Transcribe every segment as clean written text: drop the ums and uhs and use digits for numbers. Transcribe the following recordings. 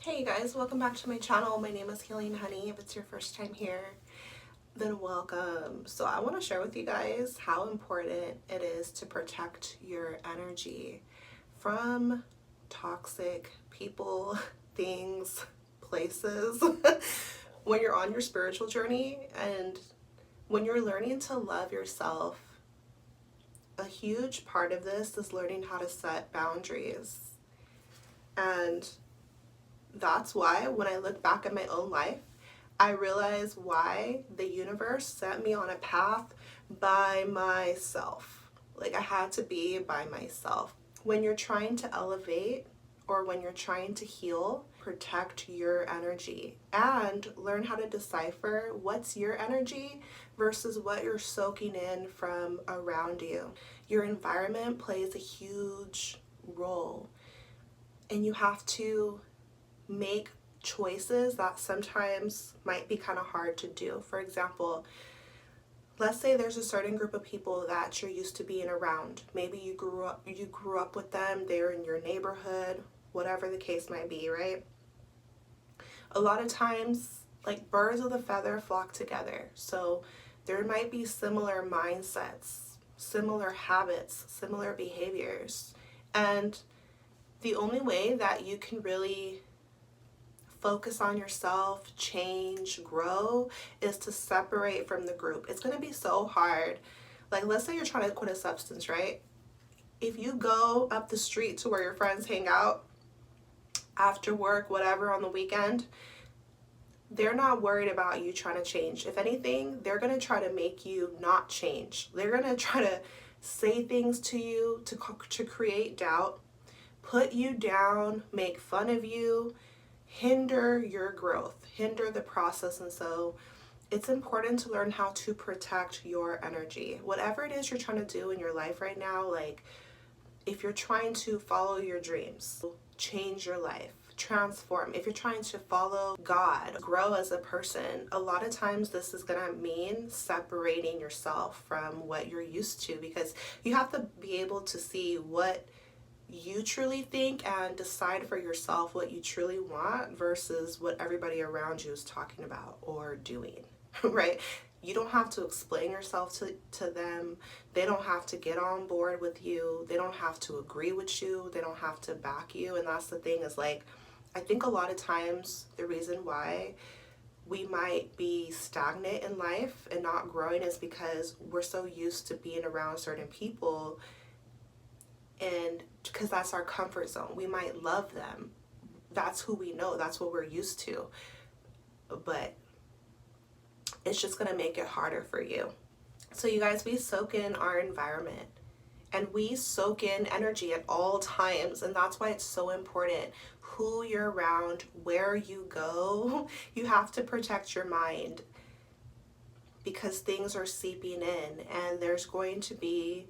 Hey guys, welcome back to my channel. My name is Healing Honey. If it's your first time here, then welcome. So I want to share with you guys how important it is to protect your energy from toxic people, things, places when you're on your spiritual journey and when you're learning to love yourself. A huge part of this is learning how to set boundaries. And that's why when I look back at my own life, I realize why the universe set me on a path by myself. Like I had to be by myself. When you're trying to elevate or when you're trying to heal, protect your energy and learn how to decipher what's your energy versus what you're soaking in from around you. Your environment plays a huge role, and you have to make choices that sometimes might be kind of hard to do. For example, let's say there's a certain group of people that you're used to being around. Maybe you grew up with them, they're in your neighborhood, whatever the case might be, right? A lot of times, like birds of a feather flock together. So there might be similar mindsets, similar habits, similar behaviors. And the only way that you can really focus on yourself, change, grow, is to separate from the group. It's going to be so hard. Like, let's say you're trying to quit a substance, right? If you go up the street to where your friends hang out after work, whatever, on the weekend, they're not worried about you trying to change. If anything, they're going to try to make you not change. They're going to try to say things to you to create doubt, put you down, make fun of you, hinder your growth, hinder the process. And so it's important to learn how to protect your energy. Whatever it is you're trying to do in your life right now, like if you're trying to follow your dreams, change your life, transform, if you're trying to follow God, grow as a person, a lot of times this is going to mean separating yourself from what you're used to, because you have to be able to see what you truly think and decide for yourself what you truly want versus what everybody around you is talking about or doing, right? You don't have to explain yourself to them. They don't have to get on board with you. They don't have to agree with you. They don't have to back you. And that's the thing, is like, I think a lot of times the reason why we might be stagnant in life and not growing is because we're so used to being around certain people, and because that's our comfort zone. We might love them. That's who we know. That's what we're used to. But it's just going to make it harder for you. So you guys, we soak in our environment and we soak in energy at all times. And that's why it's so important who you're around, where you go. You have to protect your mind because things are seeping in, and there's going to be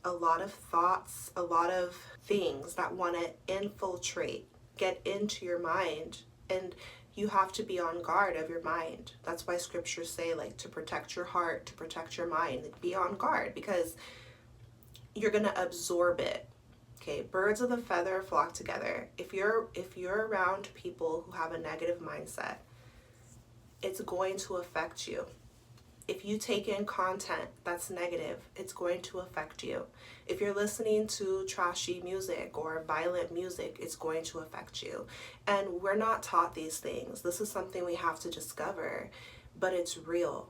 a lot of thoughts, a lot of things that want to infiltrate, get into your mind, and you have to be on guard of your mind. That's why scriptures say, like, to protect your heart, to protect your mind, be on guard, because you're going to absorb it. Okay, birds of a feather flock together. If you're around people who have a negative mindset, it's going to affect you. If you take in content that's negative, it's going to affect you. If you're listening to trashy music or violent music, it's going to affect you. And we're not taught these things. This is something we have to discover, but it's real.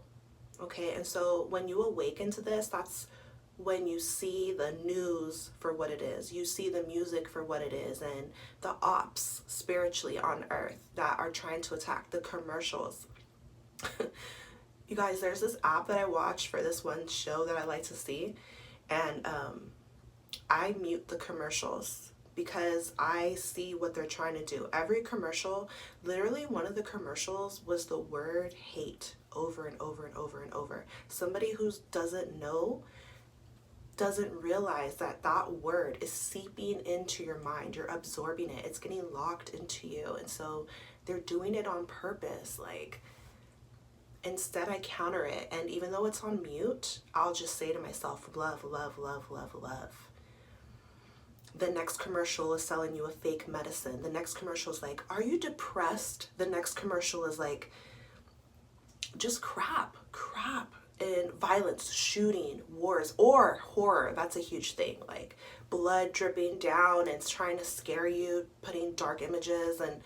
Okay, and so when you awaken to this, that's when you see the news for what it is. You see the music for what it is, and the ops spiritually on earth that are trying to attack, the commercials. You guys, there's this app that I watch for this one show that I like to see, and I mute the commercials because I see what they're trying to do. Every commercial, literally one of the commercials was the word hate over and over and over and over. Somebody who doesn't know doesn't realize that that word is seeping into your mind. You're absorbing it. It's getting locked into you. And so they're doing it on purpose. Like, instead I counter it, and even though it's on mute, I'll just say to myself, love, love, love, love, love. The next commercial is selling you a fake medicine. The next commercial is like, are you depressed? The next commercial is like, just crap, and violence, shooting, wars, or horror. That's a huge thing. Like blood dripping down and it's trying to scare you, putting dark images, and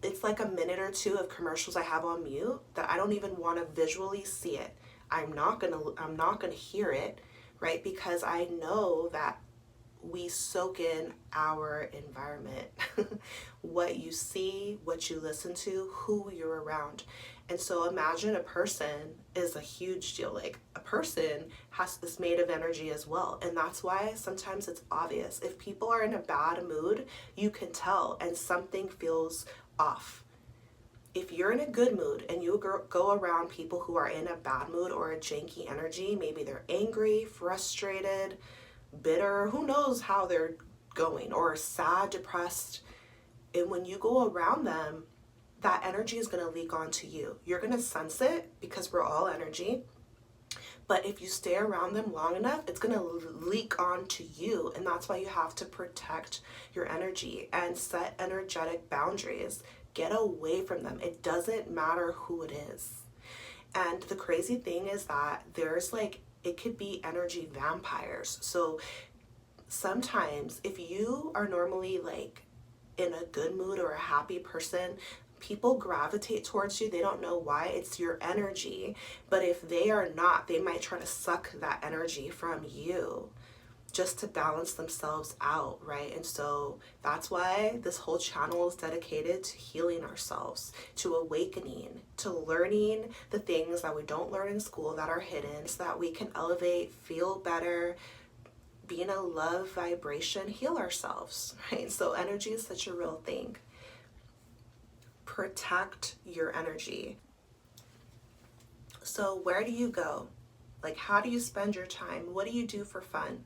it's like a minute or two of commercials I have on mute that I don't even want to visually see it. I'm not gonna hear it, right? Because I know that we soak in our environment. What you see, what you listen to, who you're around. And so imagine a person is a huge deal. Like a person is made of energy as well. And that's why sometimes it's obvious. If people are in a bad mood, you can tell and something feels off. If you're in a good mood and you go around people who are in a bad mood or a janky energy, maybe they're angry, frustrated, bitter, who knows how they're going, or sad, depressed. And when you go around them, that energy is going to leak onto you. You're going to sense it because we're all energy. But if you stay around them long enough, it's going to leak onto you. And that's why you have to protect your energy and set energetic boundaries. Get away from them. It doesn't matter who it is. And the crazy thing is that there's like, it could be energy vampires. So sometimes if you are normally like in a good mood or a happy person, people gravitate towards you. They don't know why. It's your energy. But if they are not, they might try to suck that energy from you just to balance themselves out, right? And so that's why this whole channel is dedicated to healing ourselves, to awakening, to learning the things that we don't learn in school that are hidden so that we can elevate, feel better, be in a love vibration, heal ourselves, right? So energy is such a real thing. Protect your energy. So where do you go? Like, how do you spend your time? What do you do for fun?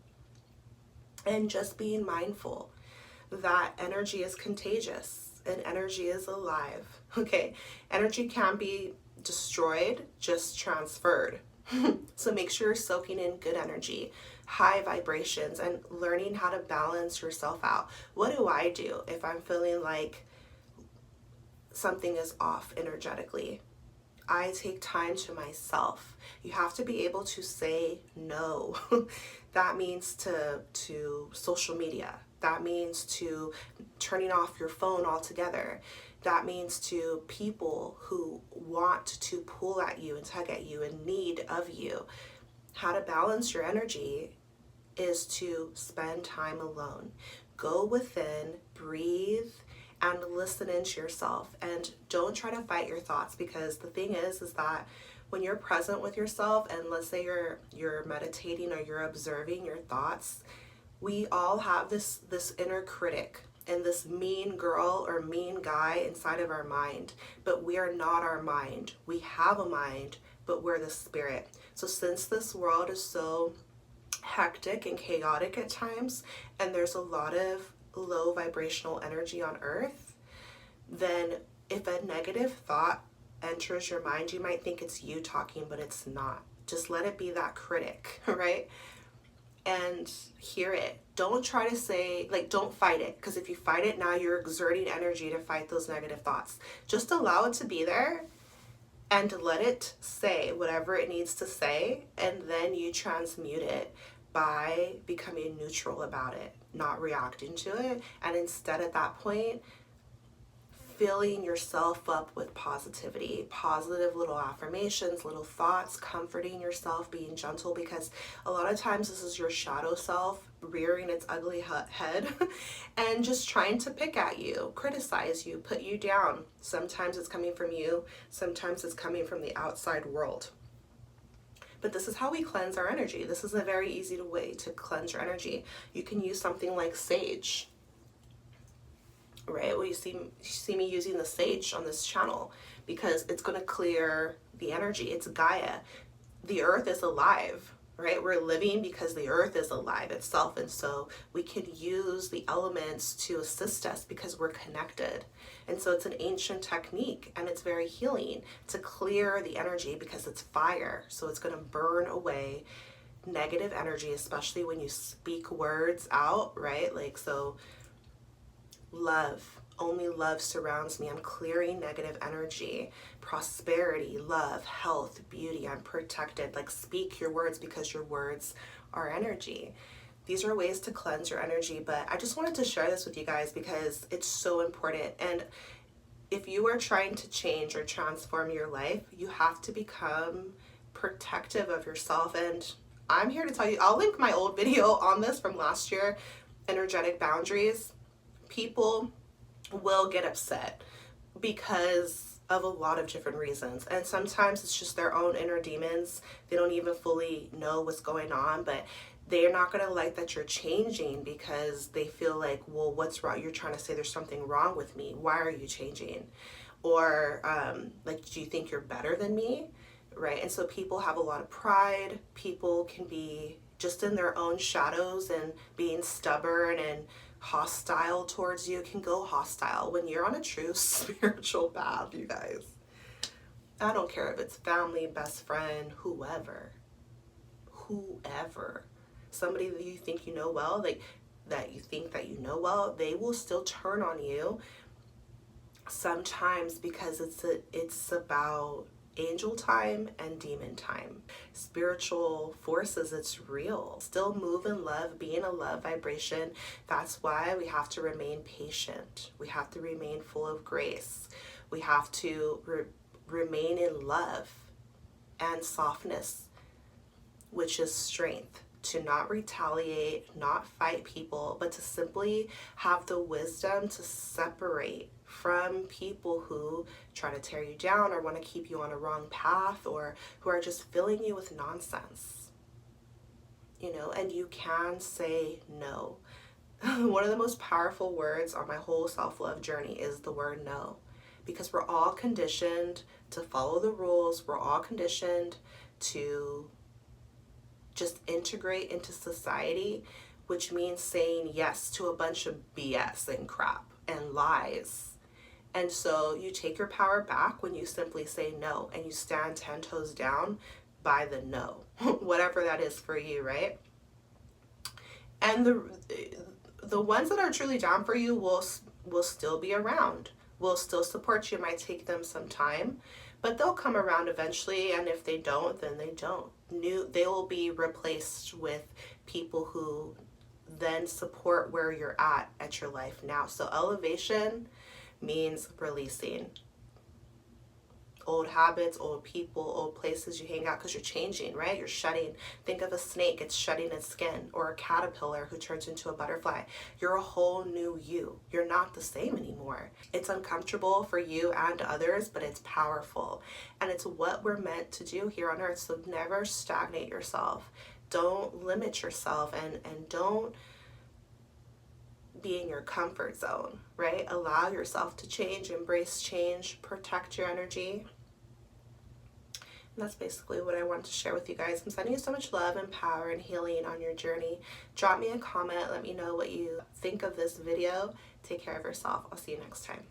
And just being mindful that energy is contagious and energy is alive, okay? Energy can't be destroyed, just transferred. So make sure you're soaking in good energy, high vibrations, and learning how to balance yourself out. What do I do if I'm feeling like something is off energetically? I take time to myself. You have to be able to say no. That means to social media. That means to turning off your phone altogether. That means to people who want to pull at you and tug at you in need of you. How to balance your energy is to spend time alone. Go within, breathe, and listen into yourself, and don't try to fight your thoughts, because the thing is that when you're present with yourself, and let's say you're meditating or you're observing your thoughts, we all have this inner critic and this mean girl or mean guy inside of our mind, but we are not our mind. We have a mind, but we're the spirit. So since this world is so hectic and chaotic at times, and there's a lot of low vibrational energy on earth, then if a negative thought enters your mind, you might think it's you talking, but it's not. Just let it be that critic, right? And hear it. Don't try to say, like, don't fight it, because if you fight it, now you're exerting energy to fight those negative thoughts. Just allow it to be there and let it say whatever it needs to say, and then you transmute it by becoming neutral about it, not reacting to it, and instead at that point filling yourself up with positivity, positive little affirmations, little thoughts, comforting yourself, being gentle, because a lot of times this is your shadow self rearing its ugly head and just trying to pick at you, criticize you, put you down. Sometimes it's coming from you, sometimes it's coming from the outside world. But this is how we cleanse our energy. This is a very easy way to cleanse your energy. You can use something like sage, right? Well, you see me using the sage on this channel because it's going to clear the energy. It's Gaia. The earth is alive, right? We're living because the earth is alive itself. And so we can use the elements to assist us because we're connected. And so it's an ancient technique, and it's very healing to clear the energy because it's fire. So it's going to burn away negative energy, especially when you speak words out, right? Like, so love, only love surrounds me. I'm clearing negative energy, prosperity, love, health, beauty. I'm protected. Like, speak your words because your words are energy. These are ways to cleanse your energy, but I just wanted to share this with you guys because it's so important. And if you are trying to change or transform your life, you have to become protective of yourself. And I'm here to tell you, I'll link my old video on this from last year, energetic boundaries. People will get upset because of a lot of different reasons. And sometimes it's just their own inner demons. They don't even fully know what's going on, but they're not going to like that you're changing because they feel like, well, what's wrong? You're trying to say there's something wrong with me. Why are you changing? Or like, do you think you're better than me? Right? And so people have a lot of pride. People can be just in their own shadows and being stubborn and hostile towards you. Can go hostile when you're on a true spiritual path, you guys. I don't care if it's family, best friend, whoever. Somebody that you think you know well, like that you think that you know well, they will still turn on you sometimes because it's about angel time and demon time. Spiritual forces, it's real. Still move in love, be in a love vibration. That's why we have to remain patient. We have to remain full of grace. We have to remain in love and softness, which is strength. To not retaliate, not fight people, but to simply have the wisdom to separate from people who try to tear you down or want to keep you on a wrong path or who are just filling you with nonsense. You know, and you can say no. One of the most powerful words on my whole self-love journey is the word no, because we're all conditioned to follow the rules. We're all conditioned to just integrate into society, which means saying yes to a bunch of BS and crap and lies. And so you take your power back when you simply say no and you stand 10 toes down by the no, whatever that is for you, right? And the ones that are truly down for you will still be around, will still support you. It might take them some time, but they'll come around eventually, and if they don't, then they don't. They will be replaced with people who then support where you're at your life now. So elevation means releasing old habits, old people, old places you hang out because you're changing, right? You're shedding. Think of a snake, it's shedding its skin, or a caterpillar who turns into a butterfly. You're a whole new you. You're not the same anymore. It's uncomfortable for you and others, but it's powerful. And it's what we're meant to do here on earth. So never stagnate yourself. Don't limit yourself and don't be in your comfort zone, right? Allow yourself to change, embrace change, protect your energy. And that's basically what I wanted to share with you guys. I'm sending you so much love and power and healing on your journey. Drop me a comment. Let me know what you think of this video. Take care of yourself. I'll see you next time.